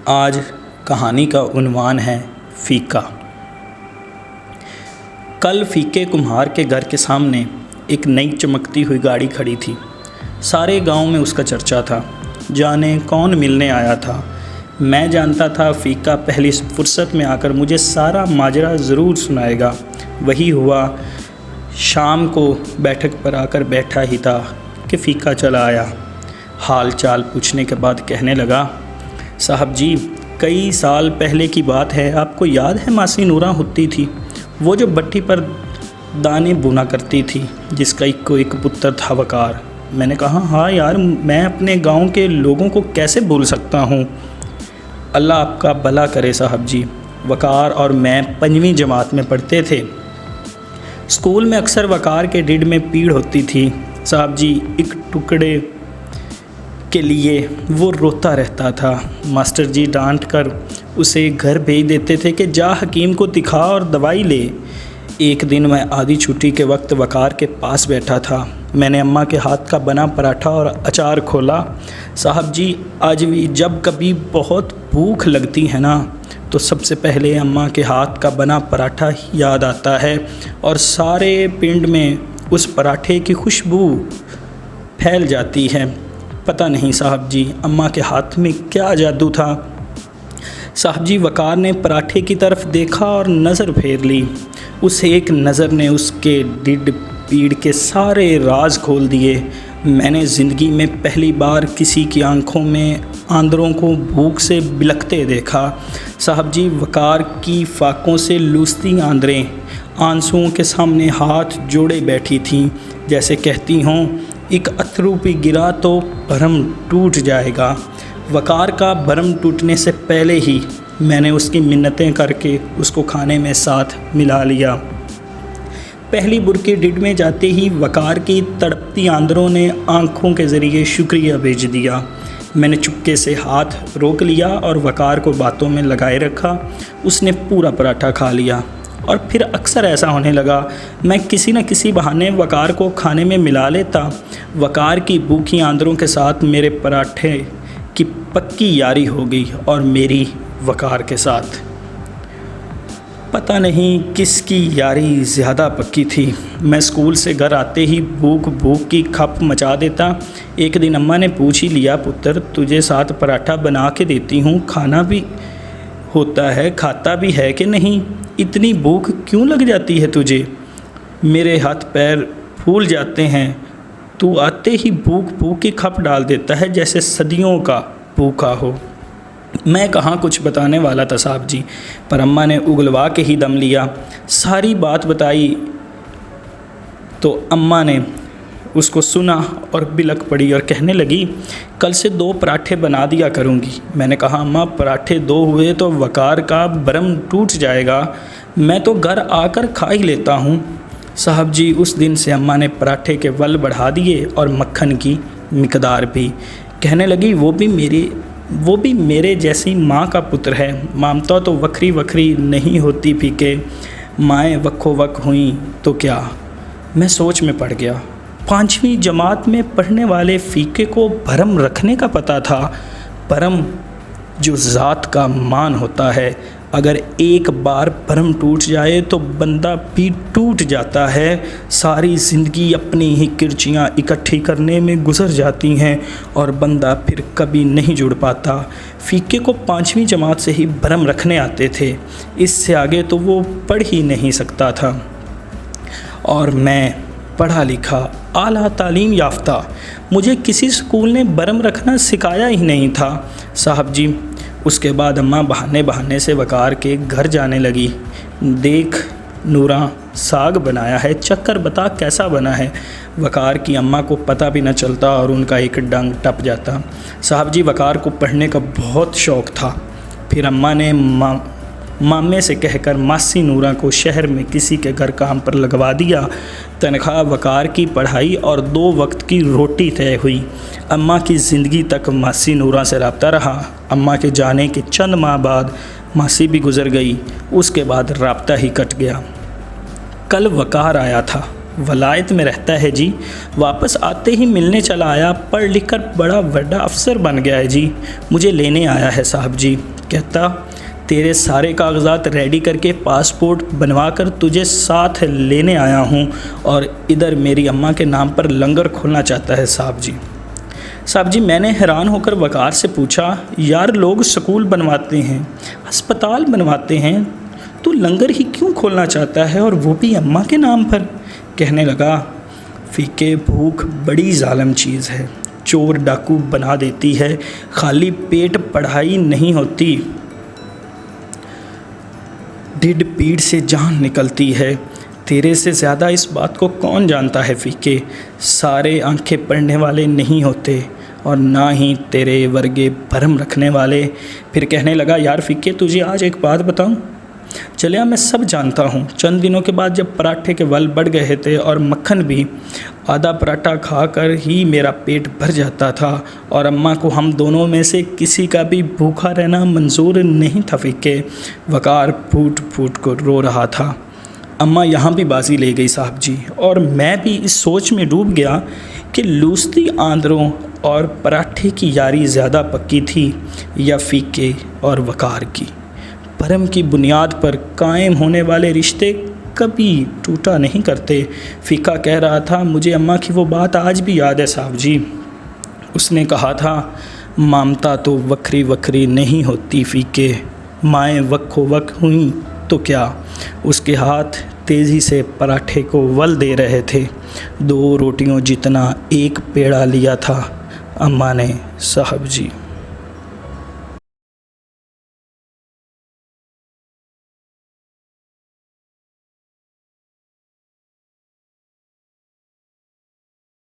आज कहानी का उन्वान है फ़ीका। कल फ़ीके कुम्हार के घर के सामने एक नई चमकती हुई गाड़ी खड़ी थी। सारे गांव में उसका चर्चा था। जाने कौन मिलने आया था। मैं जानता था फ़ीका पहली फुर्सत में आकर मुझे सारा माजरा ज़रूर सुनाएगा। वही हुआ। शाम को बैठक पर आकर बैठा ही था कि फ़ीका चला आया। हाल चाल पूछने के बाद कहने लगा, साहब जी, कई साल पहले की बात है। आपको याद है मासी नूरा होती थी, वो जो भट्टी पर दाने बुना करती थी, जिसका एक पुत्र था वकार। मैंने कहा, हाँ यार, मैं अपने गांव के लोगों को कैसे भूल सकता हूँ। अल्लाह आपका भला करे साहब जी। वकार और मैं 5वीं जमात में पढ़ते थे। स्कूल में अक्सर वकार के ढिड में पीड़ होती थी। साहब जी, एक टुकड़े के लिए वो रोता रहता था। मास्टर जी डांट कर उसे घर भेज देते थे कि जा हकीम को दिखा और दवाई ले। एक दिन मैं आधी छुट्टी के वक्त वकार के पास बैठा था। मैंने अम्मा के हाथ का बना पराठा और अचार खोला। साहब जी, आज भी जब कभी बहुत भूख लगती है ना, तो सबसे पहले अम्मा के हाथ का बना पराठा याद आता है और सारे पिंड में उस पराठे की खुशबू फैल जाती है। पता नहीं साहब जी, अम्मा के हाथ में क्या जादू था। साहब जी, वकार ने पराठे की तरफ देखा और नज़र फेर ली। उस एक नज़र ने उसके ढिड पीड़ के सारे राज खोल दिए। मैंने ज़िंदगी में पहली बार किसी की आंखों में आंदरों को भूख से बिलखते देखा। साहब जी, वकार की फाकों से लूसती आंदरें आंसुओं के सामने हाथ जोड़े बैठी थीं, जैसे कहती हों, एक अथरू भी गिरा तो भरम टूट जाएगा। वकार का भरम टूटने से पहले ही मैंने उसकी मिन्नतें करके उसको खाने में साथ मिला लिया। पहली बुरकी ढिड में जाते ही वकार की तड़पती आंदरों ने आंखों के ज़रिए शुक्रिया भेज दिया। मैंने चुपके से हाथ रोक लिया और वकार को बातों में लगाए रखा। उसने पूरा पराठा खा लिया और फिर अक्सर ऐसा होने लगा, मैं किसी न किसी बहाने वकार को खाने में मिला लेता। वकार की भूखी आंदरों के साथ मेरे पराठे की पक्की यारी हो गई और मेरी वकार के साथ। पता नहीं किसकी यारी ज़्यादा पक्की थी। मैं स्कूल से घर आते ही भूख की खप मचा देता। एक दिन अम्मा ने पूछ ही लिया, पुत्र, तुझे साथ पराठा बना के देती हूँ, खाना भी होता है, खाता भी है कि नहीं? इतनी भूख क्यों लग जाती है तुझे? मेरे हाथ पैर फूल जाते हैं। तू आते ही भूख की खप डाल देता है, जैसे सदियों का भूखा हो। मैं कहाँ कुछ बताने वाला था साहब जी, पर अम्मा ने उगलवा के ही दम लिया। सारी बात बताई तो अम्मा ने उसको सुना और बिलक पड़ी और कहने लगी, कल से 2 पराठे बना दिया करूँगी। मैंने कहा, अम्मा, पराठे 2 हुए तो वकार का भरम टूट जाएगा। मैं तो घर आकर खा ही लेता हूँ। साहब जी, उस दिन से अम्मा ने पराठे के वल बढ़ा दिए और मक्खन की मिकदार भी। कहने लगी, वो भी मेरे जैसी माँ का पुत्र है। ममता तो वखरी नहीं होती फीके, माएँ वक्को वक हुई तो क्या। मैं सोच में पड़ गया। 5वीं जमात में पढ़ने वाले फ़ीके को भरम रखने का पता था। भरम जो ज़ात का मान होता है, अगर एक बार भरम टूट जाए तो बंदा भी टूट जाता है। सारी ज़िंदगी अपनी ही किरचियाँ इकट्ठी करने में गुजर जाती हैं और बंदा फिर कभी नहीं जुड़ पाता। फ़ीके को 5वीं जमात से ही भरम रखने आते थे। इससे आगे तो वो पढ़ ही नहीं सकता था। और मैं पढ़ा लिखा, आला तालीम याफ्ता, मुझे किसी स्कूल ने भरम रखना सिखाया ही नहीं था साहब जी। उसके बाद अम्मा बहाने से वकार के घर जाने लगी। देख नूरा, साग बनाया है, चक्कर बता कैसा बना है। वकार की अम्मा को पता भी न चलता और उनका एक डंग टप जाता। साहब जी, वकार को पढ़ने का बहुत शौक़ था। फिर अम्मा ने मामे से कहकर मासी नूरा को शहर में किसी के घर काम पर लगवा दिया। तनख्वाह, वकार की पढ़ाई और 2 वक्त की रोटी तय हुई। अम्मा की ज़िंदगी तक मासी नूरा से रब्ता रहा। अम्मा के जाने के चंद माह बाद मासी भी गुज़र गई। उसके बाद रब्ता ही कट गया। कल वकार आया था। वलायत में रहता है जी। वापस आते ही मिलने चला आया, पढ़ लिख कर बड़ा बड़ा अफसर बन गया है जी। मुझे लेने आया है साहब जी। कहता तेरे सारे कागजात रेडी करके पासपोर्ट बनवा कर तुझे साथ लेने आया हूँ और इधर मेरी अम्मा के नाम पर लंगर खोलना चाहता है साहब जी। साहब जी, मैंने हैरान होकर वकार से पूछा, यार लोग स्कूल बनवाते हैं, अस्पताल बनवाते हैं, तू लंगर ही क्यों खोलना चाहता है और वो भी अम्मा के नाम पर? कहने लगा, फीके भूख बड़ी जालिम चीज़ है, चोर डाकू बना देती है, खाली पेट पढ़ाई नहीं होती, ढिड पीठ से जान निकलती है। तेरे से ज़्यादा इस बात को कौन जानता है फीके? सारे आंखें पढ़ने वाले नहीं होते और ना ही तेरे वर्गे भरम रखने वाले। फिर कहने लगा, यार फीके तुझे आज एक बात बताऊं? चलिया मैं सब जानता हूँ। चंद दिनों के बाद जब पराठे के वल बढ़ गए थे और मक्खन भी, आधा पराठा खाकर ही मेरा पेट भर जाता था और अम्मा को हम दोनों में से किसी का भी भूखा रहना मंजूर नहीं था फीके। वकार फूट फूट कर रो रहा था। अम्मा यहाँ भी बाजी ले गई साहब जी, और मैं भी इस सोच में डूब गया कि लूसती आंदरों और पराठे की यारी ज़्यादा पक्की थी या फीके और वकार की। भरम की बुनियाद पर कायम होने वाले रिश्ते कभी टूटा नहीं करते। फीका कह रहा था, मुझे अम्मा की वो बात आज भी याद है साहब जी। उसने कहा था, ममता तो वक्री वक्री नहीं होती फीके, माएँ वक्को वक हुई तो क्या। उसके हाथ तेज़ी से पराठे को वल दे रहे थे। 2 रोटियों जितना एक पेड़ा लिया था अम्मा ने साहब जी।